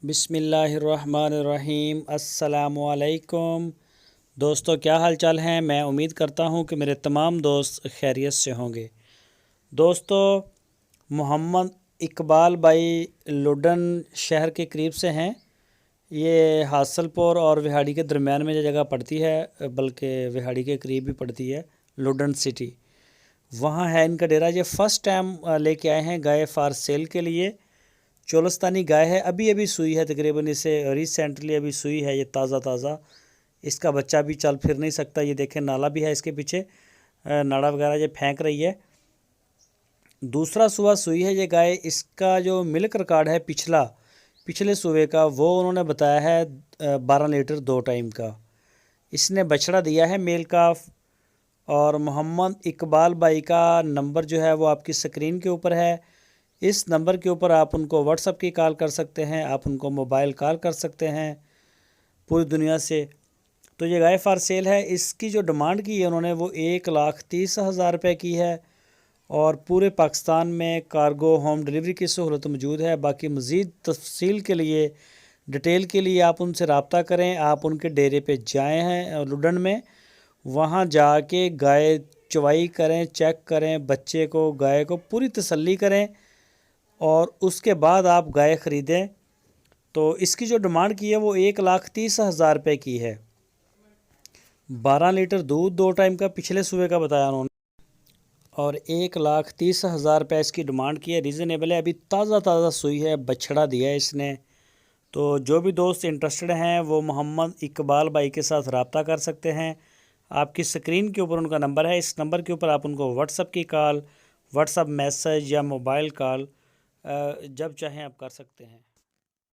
بسم اللہ الرحمن الرحیم۔ السلام علیکم دوستو، کیا حال چال ہیں؟ میں امید کرتا ہوں کہ میرے تمام دوست خیریت سے ہوں گے۔ دوستو، محمد اقبال بھائی لوڈن شہر کے قریب سے ہیں۔ یہ حاصل پور اور وہاڑی کے درمیان میں جو جگہ پڑتی ہے، بلکہ وہاڑی کے قریب بھی پڑتی ہے، لوڈن سٹی، وہاں ہے ان کا ڈیرا۔ یہ فرسٹ ٹائم لے کے آئے ہیں گائے فار سیل کے لیے۔ چولستانی گائے ہے، ابھی سوئی ہے، تقریباً اسے ریسنٹلی ابھی سوئی ہے، یہ تازہ۔ اس کا بچہ بھی چل پھر نہیں سکتا۔ یہ دیکھیں نالا بھی ہے اس کے پیچھے، ناڑا وغیرہ یہ پھینک رہی ہے۔ دوسرا سوہ سوئی ہے یہ گائے۔ اس کا جو ملک ریکارڈ ہے پچھلے سوے کا، وہ انہوں نے بتایا ہے 12 لیٹر 2 ٹائم کا۔ اس نے بچڑا دیا ہے میل کا۔ اور محمد اقبال بھائی کا نمبر جو ہے وہ آپ کی سکرین کے اوپر ہے۔ اس نمبر کے اوپر آپ ان کو واٹس اپ کی کال کر سکتے ہیں، آپ ان کو موبائل کال کر سکتے ہیں پوری دنیا سے۔ تو یہ گائے فار سیل ہے۔ اس کی جو ڈیمانڈ کی ہے انہوں نے، وہ 1,30,000 روپے کی ہے، اور پورے پاکستان میں کارگو ہوم ڈیلیوری کی سہولت موجود ہے۔ باقی مزید تفصیل کے لیے، ڈیٹیل کے لیے آپ ان سے رابطہ کریں۔ آپ ان کے ڈیرے پہ جائیں ہیں لوڈن میں، وہاں جا کے گائے چوائی کریں، چیک کریں، بچے کو، گائے کو پوری تسلی کریں، اور اس کے بعد آپ گائے خریدیں۔ تو اس کی جو ڈیمانڈ کی ہے وہ 1,30,000 روپے کی ہے۔ 12 لیٹر دودھ 2 ٹائم کا پچھلے صوبے کا بتایا انہوں نے، اور 1,30,000 روپے اس کی ڈیمانڈ کی ہے۔ ریزنیبل ہے، ابھی تازہ سوئی ہے، بچھڑا دیا ہے اس نے۔ تو جو بھی دوست انٹرسٹڈ ہیں وہ محمد اقبال بھائی کے ساتھ رابطہ کر سکتے ہیں۔ آپ کی سکرین کے اوپر ان کا نمبر ہے، اس نمبر کے اوپر آپ ان کو واٹس اپ کی کال، واٹس اپ میسج یا موبائل کال جب چاہیں آپ کر سکتے ہیں۔